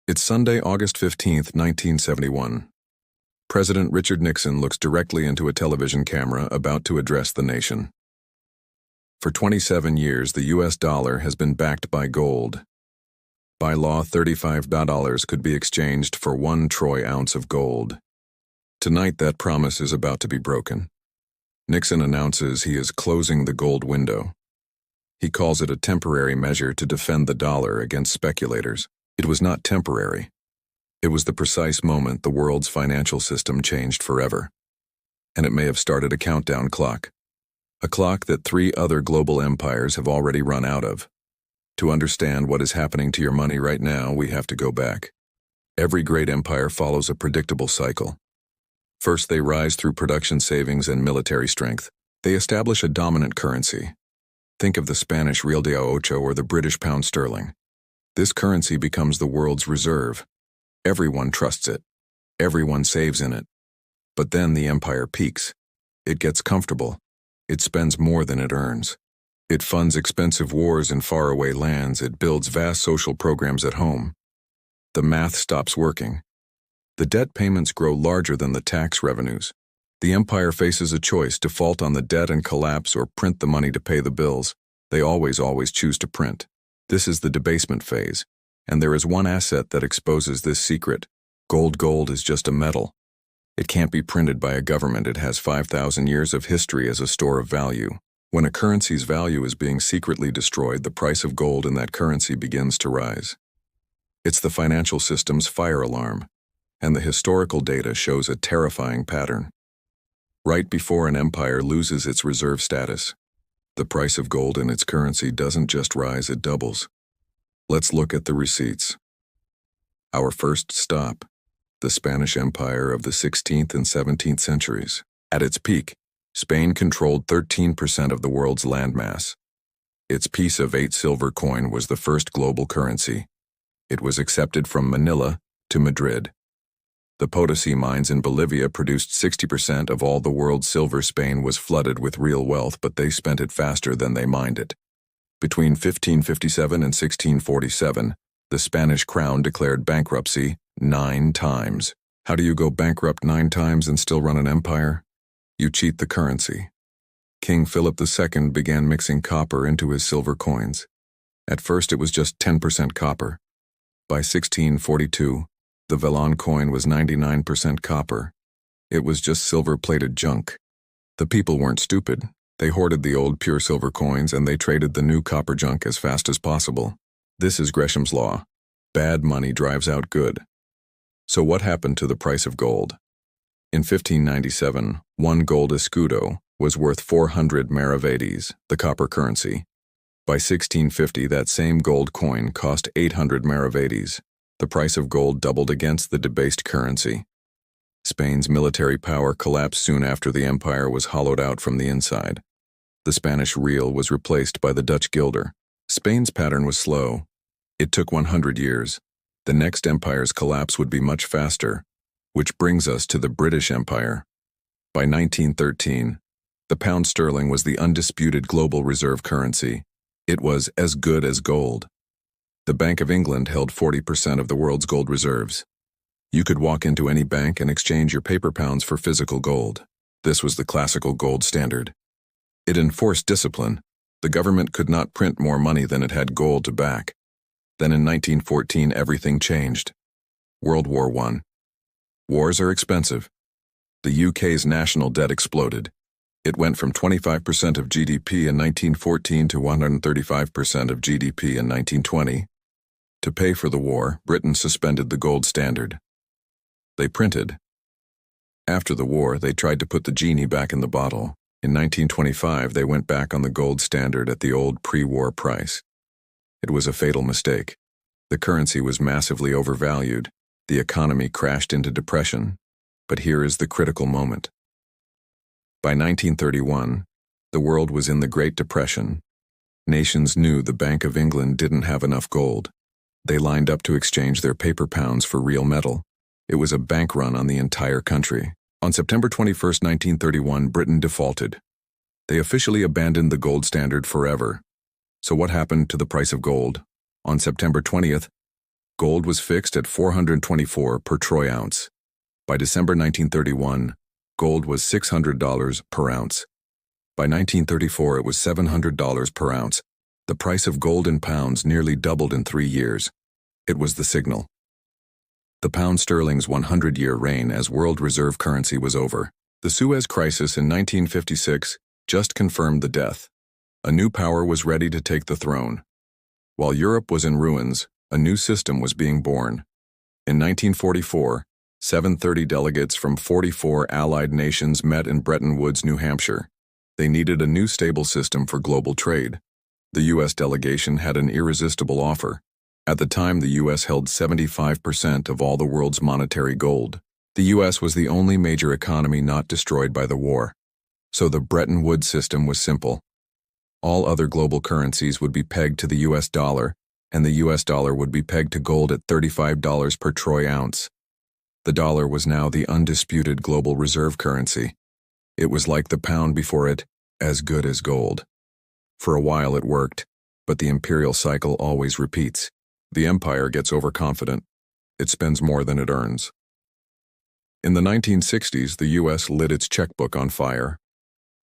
It's Sunday, August 15th, 1971. President Richard Nixon looks directly into a television camera about to address the nation. For 27 years, the U.S. dollar has been backed by gold. By law, $35 could be exchanged for 1 troy ounce of gold. Tonight, that promise is about to be broken. Nixon announces he is closing the gold window. He calls it a temporary measure to defend the dollar against speculators. It was not temporary. It was the precise moment the world's financial system changed forever. And it may have started a countdown clock. A clock that 3 other global empires have already run out of. To understand what is happening to your money right now, we have to go back. Every great empire follows a predictable cycle. First, they rise through production savings and military strength. They establish a dominant currency. Think of the Spanish real de ocho or the British pound sterling. This currency becomes the world's reserve. Everyone trusts it. Everyone saves in it. But then the empire peaks. It gets comfortable. It spends more than it earns. It funds expensive wars in faraway lands. It builds vast social programs at home. The math stops working. The debt payments grow larger than the tax revenues. The empire faces a choice: default on the debt and collapse, or print the money to pay the bills. They always choose to print. This is the debasement phase, and there is one asset that exposes this secret. Gold. Gold is just a metal. It can't be printed by a government. It has 5,000 years of history as a store of value. When a currency's value is being secretly destroyed, the price of gold in that currency begins to rise. It's the financial system's fire alarm, and the historical data shows a terrifying pattern. Right before an empire loses its reserve status, the price of gold in its currency doesn't just rise, it doubles. Let's look at the receipts. Our first stop, the Spanish Empire of the 16th and 17th centuries. At its peak, Spain controlled 13% of the world's landmass. Its piece of 8 silver coin was the first global currency. It was accepted from Manila to Madrid. The Potosi mines in Bolivia produced 60% of all the world's silver. Spain was flooded with real wealth, but they spent it faster than they mined it. Between 1557 and 1647, the Spanish crown declared bankruptcy 9 times. How do you go bankrupt 9 times and still run an empire? You cheat the currency. King Philip II began mixing copper into his silver coins. At first it was just 10% copper. By 1642, the vellon coin was 99% copper. It was just silver-plated junk. The people weren't stupid. They hoarded the old pure silver coins, and they traded the new copper junk as fast as possible. This is Gresham's law. Bad money drives out good. So what happened to the price of gold? In 1597, 1 gold escudo was worth 400 maravedis, the copper currency. By 1650, that same gold coin cost 800 maravedis. The price of gold doubled against the debased currency. Spain's military power collapsed soon after the empire was hollowed out from the inside. The Spanish real was replaced by the Dutch guilder. Spain's pattern was slow. It took 100 years. The next empire's collapse would be much faster, which brings us to the British Empire. By 1913, the pound sterling was the undisputed global reserve currency. It was as good as gold. The Bank of England held 40% of the world's gold reserves. You could walk into any bank and exchange your paper pounds for physical gold. This was the classical gold standard. It enforced discipline. The government could not print more money than it had gold to back. Then in 1914, everything changed. World War I. Wars are expensive. The UK's national debt exploded. It went from 25% of GDP in 1914 to 135% of GDP in 1920. To pay for the war, Britain suspended the gold standard. They printed. After the war, they tried to put the genie back in the bottle. In 1925, they went back on the gold standard at the old pre-war price. It was a fatal mistake. The currency was massively overvalued. The economy crashed into depression. But here is the critical moment. By 1931, the world was in the Great Depression. Nations knew the Bank of England didn't have enough gold. They lined up to exchange their paper pounds for real metal. It was a bank run on the entire country. On September 21, 1931, Britain defaulted. They officially abandoned the gold standard forever. So what happened to the price of gold? On September 20th, Gold was fixed at $424 per troy ounce. By December 1931, gold was $600 per ounce. By 1934, it was $700 per ounce. The price of gold in pounds nearly doubled in 3 years. It was the signal. The pound sterling's 100-year reign as world reserve currency was over. The Suez Crisis in 1956 just confirmed the death. A new power was ready to take the throne. While Europe was in ruins, a new system was being born. In 1944, 730 delegates from 44 allied nations met in Bretton Woods, New Hampshire. They needed a new stable system for global trade. The U.S. delegation had an irresistible offer. At the time, the U.S. held 75% of all the world's monetary gold. The U.S. was the only major economy not destroyed by the war. So the Bretton Woods system was simple. All other global currencies would be pegged to the U.S. dollar, and the U.S. dollar would be pegged to gold at $35 per troy ounce. The dollar was now the undisputed global reserve currency. It was like the pound before it, as good as gold. For a while it worked, but the imperial cycle always repeats. The empire gets overconfident. It spends more than it earns. In the 1960s, the U.S. lit its checkbook on fire.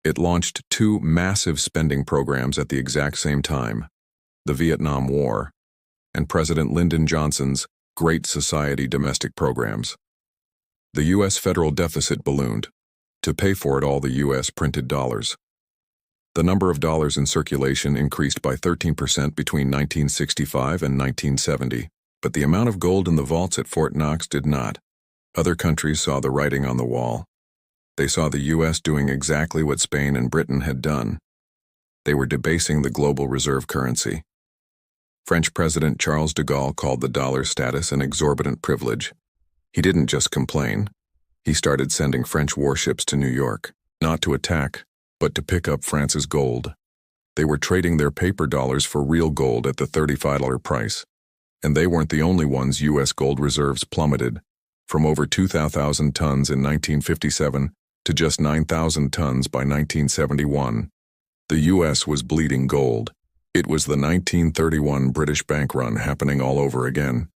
It launched 2 massive spending programs at the exact same time: the Vietnam War and President Lyndon Johnson's Great Society domestic programs. The U.S. federal deficit ballooned. To pay for it all, the U.S. printed dollars. The number of dollars in circulation increased by 13% between 1965 and 1970, but the amount of gold in the vaults at Fort Knox did not. Other countries saw the writing on the wall. They saw the U.S. doing exactly what Spain and Britain had done. They were debasing the global reserve currency. French President Charles de Gaulle called the dollar status an exorbitant privilege. He didn't just complain. He started sending French warships to New York, not to attack, but to pick up France's gold. They were trading their paper dollars for real gold at the $35 price. And they weren't the only ones. U.S. gold reserves plummeted from over 2,000 tons in 1957 to just 9,000 tons by 1971. The U.S. was bleeding gold. It was the 1931 British bank run happening all over again,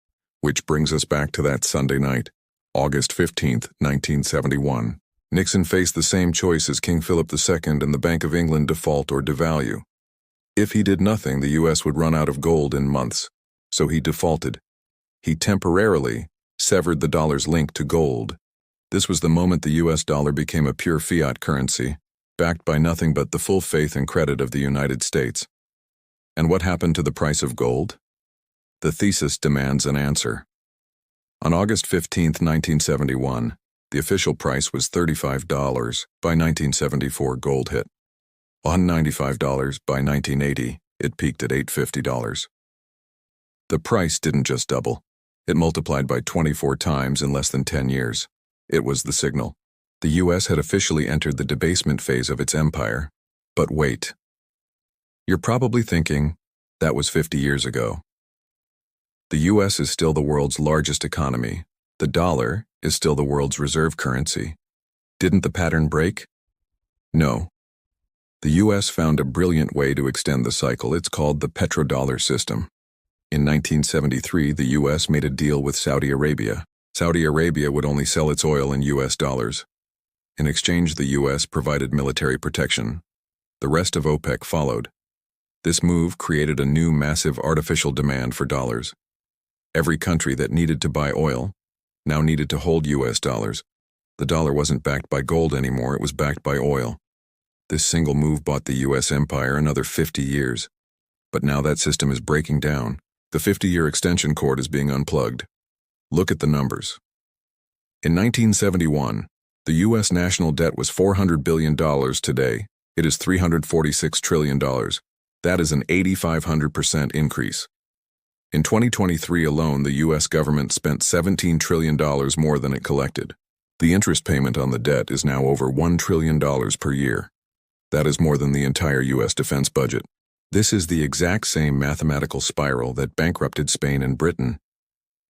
which brings us back to that Sunday night, August 15, 1971. Nixon faced the same choice as King Philip II and the Bank of England: default or devalue. If he did nothing, the U.S. would run out of gold in months, so he defaulted. He temporarily severed the dollar's link to gold. This was the moment the U.S. dollar became a pure fiat currency, backed by nothing but the full faith and credit of the United States. And what happened to the price of gold? The thesis demands an answer. On August 15, 1971, the official price was $35. By 1974, gold hit $195. By 1980, it peaked at $850. The price didn't just double. It multiplied by 24 times in less than 10 years. It was the signal. The U.S. had officially entered the debasement phase of its empire. But wait. You're probably thinking, that was 50 years ago. The U.S. is still the world's largest economy. The dollar is still the world's reserve currency. Didn't the pattern break? No. The U.S. found a brilliant way to extend the cycle. It's called the petrodollar system. In 1973, the U.S. made a deal with Saudi Arabia. Saudi Arabia would only sell its oil in U.S. dollars. In exchange, the U.S. provided military protection. The rest of OPEC followed. This move created a new massive artificial demand for dollars. Every country that needed to buy oil now needed to hold U.S. dollars. The dollar wasn't backed by gold anymore, it was backed by oil. This single move bought the U.S. empire another 50 years. But now that system is breaking down. The 50-year extension cord is being unplugged. Look at the numbers. In 1971, the U.S. national debt was $400 billion. Today, it is $346 trillion. That is an 8,500% increase. In 2023 alone, the U.S. government spent $17 trillion more than it collected. The interest payment on the debt is now over $1 trillion per year. That is more than the entire U.S. defense budget. This is the exact same mathematical spiral that bankrupted Spain and Britain.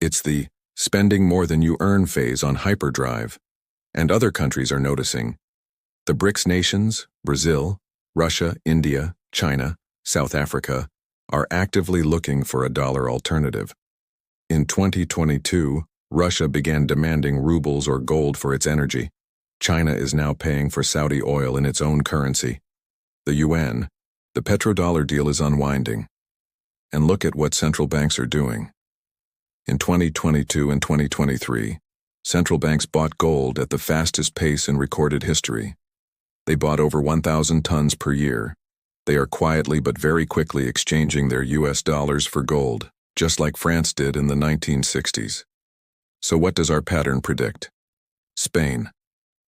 It's the spending more than you earn phase on hyperdrive. And other countries are noticing. The BRICS nations, Brazil, Russia, India, China, South Africa, are actively looking for a dollar alternative. In 2022, Russia began demanding rubles or gold for its energy. China is now paying for Saudi oil in its own currency. The yuan, the petrodollar deal is unwinding. And look at what central banks are doing. In 2022 and 2023, central banks bought gold at the fastest pace in recorded history. They bought over 1,000 tons per year. They are quietly but very quickly exchanging their US dollars for gold, just like France did in the 1960s. So what does our pattern predict? Spain.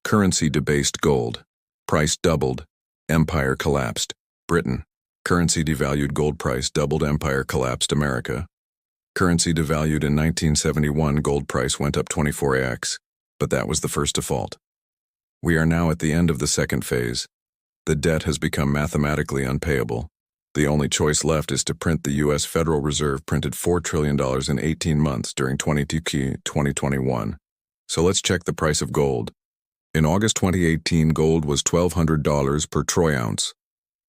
Currency debased gold. Price doubled. Empire collapsed. Britain. Currency devalued, gold price doubled, empire collapsed. America. Currency devalued in 1971, gold price went up 24x, but that was the first default. We are now at the end of the second phase. The debt has become mathematically unpayable. The only choice left is to print. The U.S. Federal Reserve printed $4 trillion in 18 months during 2021. So let's check the price of gold. In August 2018, gold was $1,200 per troy ounce.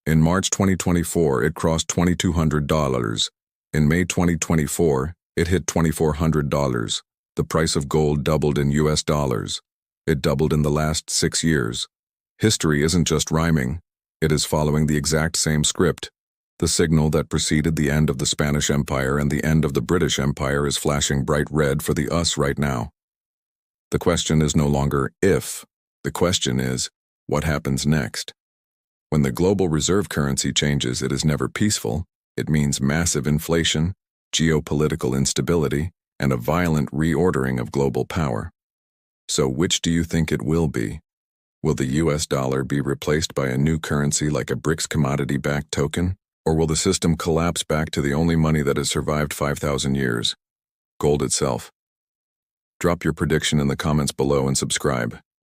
In March 2024, it crossed $2,200. In May 2024, it hit $2,400. The price of gold doubled in US dollars. It doubled in the last 6 years. History isn't just rhyming, it is following the exact same script. The signal that preceded the end of the Spanish Empire and the end of the British Empire is flashing bright red for the us right now. The question is no longer if, the question is, what happens next? When the global reserve currency changes, it is never peaceful. It means massive inflation, geopolitical instability, and a violent reordering of global power. So which do you think it will be? Will the US dollar be replaced by a new currency like a BRICS commodity-backed token? Or will the system collapse back to the only money that has survived 5,000 years? Gold itself. Drop your prediction in the comments below and subscribe.